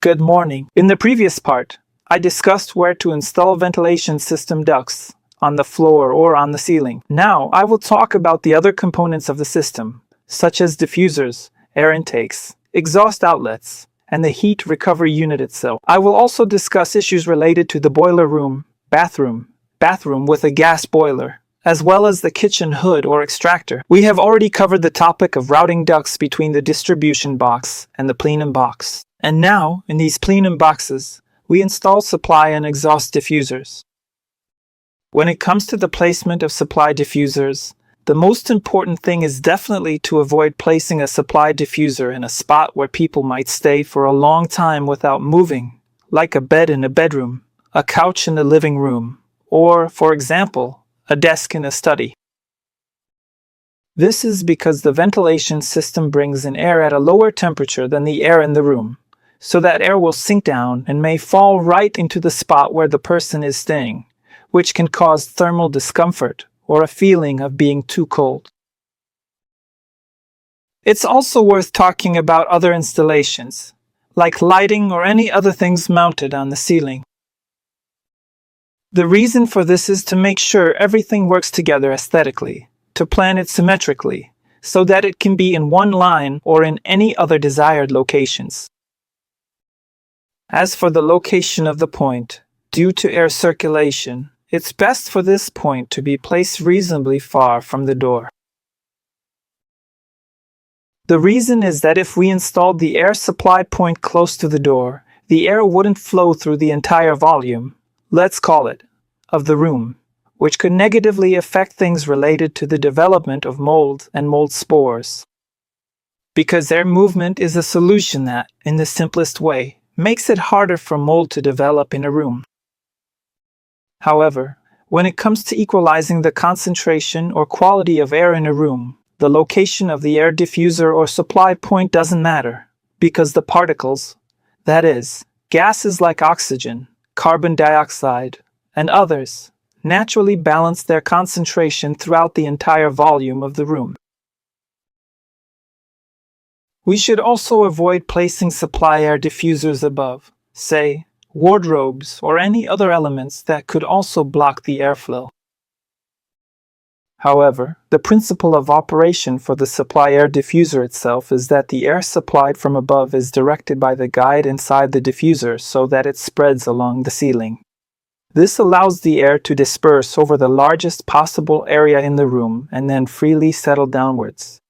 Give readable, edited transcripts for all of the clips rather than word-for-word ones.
Good morning. In the previous part, I discussed where to install ventilation system ducts, on the floor or on the ceiling. Now, I will talk about the other components of the system, such as diffusers, air intakes, exhaust outlets, and the heat recovery unit itself. I will also discuss issues related to the boiler room, bathroom with a gas boiler, as well as the kitchen hood or extractor. We have already covered the topic of routing ducts between the distribution box and the plenum box. And now, in these plenum boxes, we install supply and exhaust diffusers. When it comes to the placement of supply diffusers, the most important thing is definitely to avoid placing a supply diffuser in a spot where people might stay for a long time without moving, like a bed in a bedroom, a couch in the living room, or, for example, a desk in a study. This is because the ventilation system brings in air at a lower temperature than the air in the room, so that air will sink down and may fall right into the spot where the person is staying, which can cause thermal discomfort or a feeling of being too cold. It's also worth talking about other installations, like lighting or any other things mounted on the ceiling. The reason for this is to make sure everything works together aesthetically, to plan it symmetrically, so that it can be in one line or in any other desired locations. As for the location of the point, due to air circulation, it's best for this point to be placed reasonably far from the door. The reason is that if we installed the air supply point close to the door, the air wouldn't flow through the entire volume, let's call it, of the room, which could negatively affect things related to the development of mold and mold spores. Because air movement is a solution that, in the simplest way, makes it harder for mold to develop in a room. However, when it comes to equalizing the concentration or quality of air in a room, the location of the air diffuser or supply point doesn't matter, because the particles, that is, gases like oxygen, carbon dioxide, and others, naturally balance their concentration throughout the entire volume of the room. We should also avoid placing supply air diffusers above, say, wardrobes or any other elements that could also block the airflow. However, the principle of operation for the supply air diffuser itself is that the air supplied from above is directed by the guide inside the diffuser so that it spreads along the ceiling. This allows the air to disperse over the largest possible area in the room and then freely settle downwards.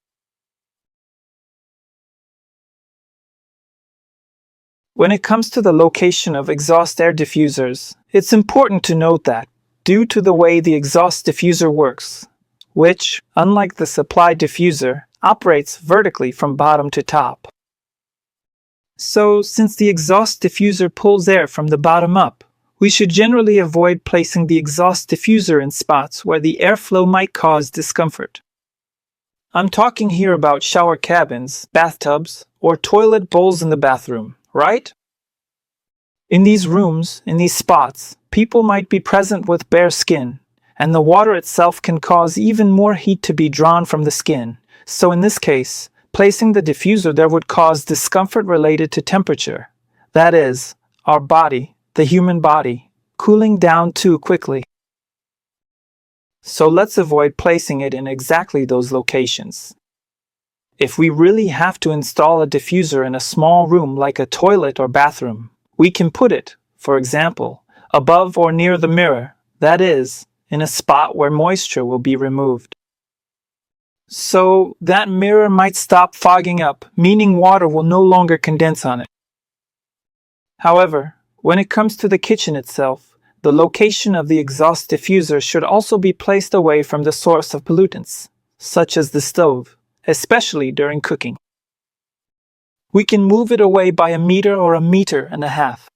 When it comes to the location of exhaust air diffusers, it's important to note that, due to the way the exhaust diffuser works, which, unlike the supply diffuser, operates vertically from bottom to top. So, since the exhaust diffuser pulls air from the bottom up, we should generally avoid placing the exhaust diffuser in spots where the airflow might cause discomfort. I'm talking here about shower cabins, bathtubs, or toilet bowls in the bathroom, right? In these rooms, in these spots, people might be present with bare skin, and the water itself can cause even more heat to be drawn from the skin. So in this case, placing the diffuser there would cause discomfort related to temperature. That is, our body, the human body, cooling down too quickly. So let's avoid placing it in exactly those locations. If we really have to install a diffuser in a small room like a toilet or bathroom, we can put it, for example, above or near the mirror, that is, in a spot where moisture will be removed. So that mirror might stop fogging up, meaning water will no longer condense on it. However, when it comes to the kitchen itself, the location of the exhaust diffuser should also be placed away from the source of pollutants, such as the stove, especially during cooking. We can move it away by 1 meter or 1.5 meters.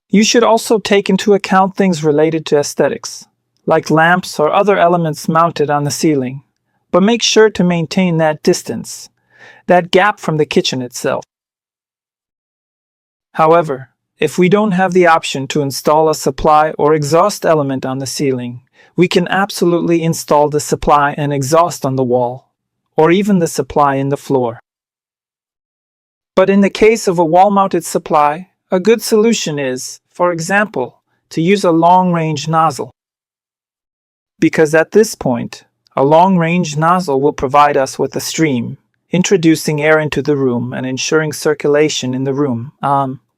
You should also take into account things related to aesthetics, like lamps or other elements mounted on the ceiling, but make sure to maintain that distance, that gap from the kitchen itself. However, if we don't have the option to install a supply or exhaust element on the ceiling, we can absolutely install the supply and exhaust on the wall, or even the supply in the floor. But in the case of a wall-mounted supply, A good solution is, for example, to use a long-range nozzle. Because at this point, a long-range nozzle will provide us with a stream, introducing air into the room and ensuring circulation in the room,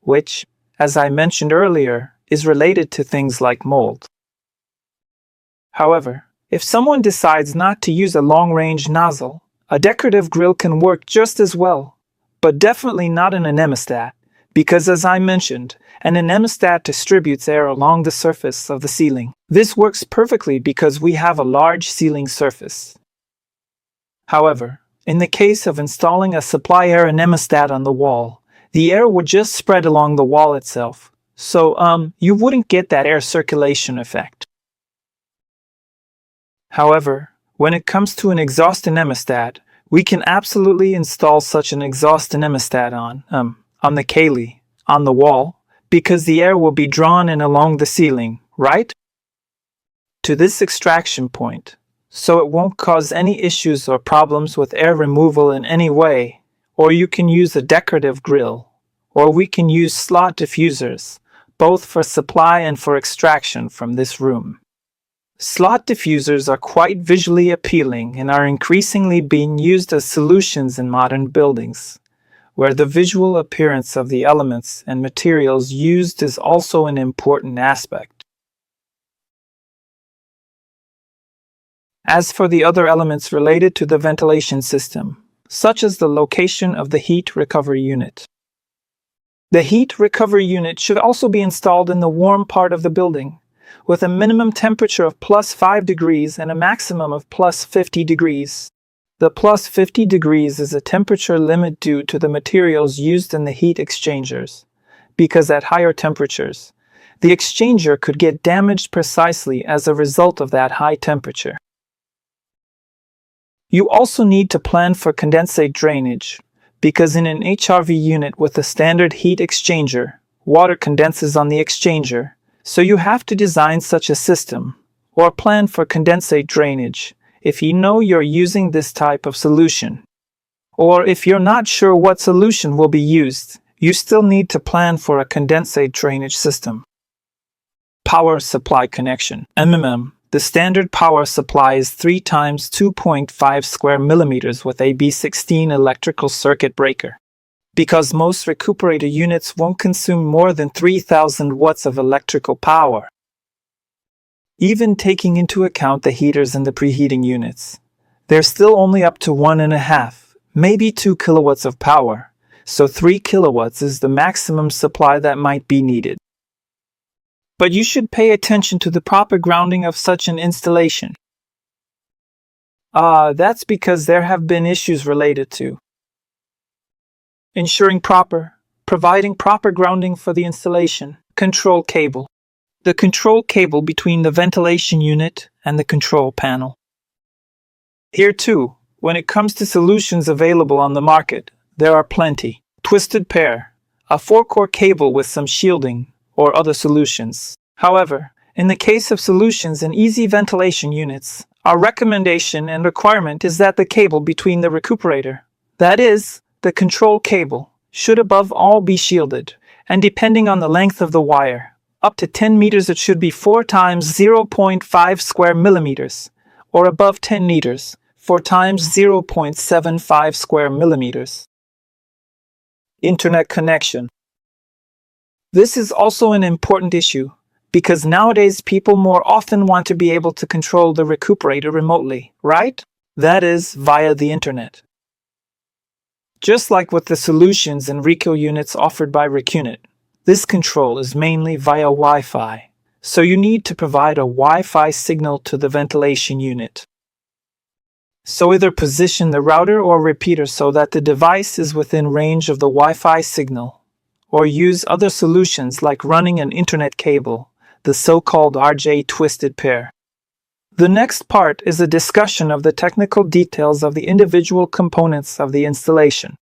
which, as I mentioned earlier, is related to things like mold. However, if someone decides not to use a long-range nozzle, a decorative grill can work just as well, but definitely not an anemostat, because as I mentioned, an anemostat distributes air along the surface of the ceiling. This works perfectly because we have a large ceiling surface. However, in the case of installing a supply air anemostat on the wall, the air would just spread along the wall itself, so you wouldn't get that air circulation effect. However, when it comes to an exhaust anemostat, we can absolutely install such an exhaust anemostat on the Kaylee, on the wall, because the air will be drawn in along the ceiling, right? To this extraction point, so it won't cause any issues or problems with air removal in any way, or you can use a decorative grill, or we can use slot diffusers, both for supply and for extraction from this room. Slot diffusers are quite visually appealing and are increasingly being used as solutions in modern buildings, where the visual appearance of the elements and materials used is also an important aspect. As for the other elements related to the ventilation system, such as the location of the heat recovery unit. The heat recovery unit should also be installed in the warm part of the building, with a minimum temperature of +5 degrees and a maximum of +50 degrees. The +50 degrees is a temperature limit due to the materials used in the heat exchangers, because at higher temperatures, the exchanger could get damaged precisely as a result of that high temperature. You also need to plan for condensate drainage, because in an HRV unit with a standard heat exchanger, water condenses on the exchanger, so you have to design such a system, or plan for condensate drainage, if you know you're using this type of solution. Or if you're not sure what solution will be used, you still need to plan for a condensate drainage system. Power supply connection. The standard power supply is 3 times 2.5 square millimeters with a B16 electrical circuit breaker. Because most recuperator units won't consume more than 3,000 watts of electrical power. Even taking into account the heaters and the preheating units, they're still only up to 1.5, maybe 2 kilowatts of power, so 3 kilowatts is the maximum supply that might be needed. But you should pay attention to the proper grounding of such an installation. That's because there have been issues related to providing proper grounding for the installation, control cable. The control cable between the ventilation unit and the control panel. Here too, when it comes to solutions available on the market, there are plenty. Twisted pair, a 4-core cable with some shielding, or other solutions. However, in the case of solutions in easy ventilation units, our recommendation and requirement is that the cable between the recuperator, that is, the control cable, should above all be shielded, and depending on the length of the wire, up to 10 meters it should be 4 times 0.5 square millimeters, or above 10 meters, 4 times 0.75 square millimeters. Internet connection. This is also an important issue, because nowadays people more often want to be able to control the recuperator remotely, right? That is, via the internet. Just like with the solutions and Reco units offered by Recunit, this control is mainly via Wi-Fi, so you need to provide a Wi-Fi signal to the ventilation unit. So either position the router or repeater so that the device is within range of the Wi-Fi signal, or use other solutions like running an internet cable, the so-called RJ twisted pair. The next part is a discussion of the technical details of the individual components of the installation.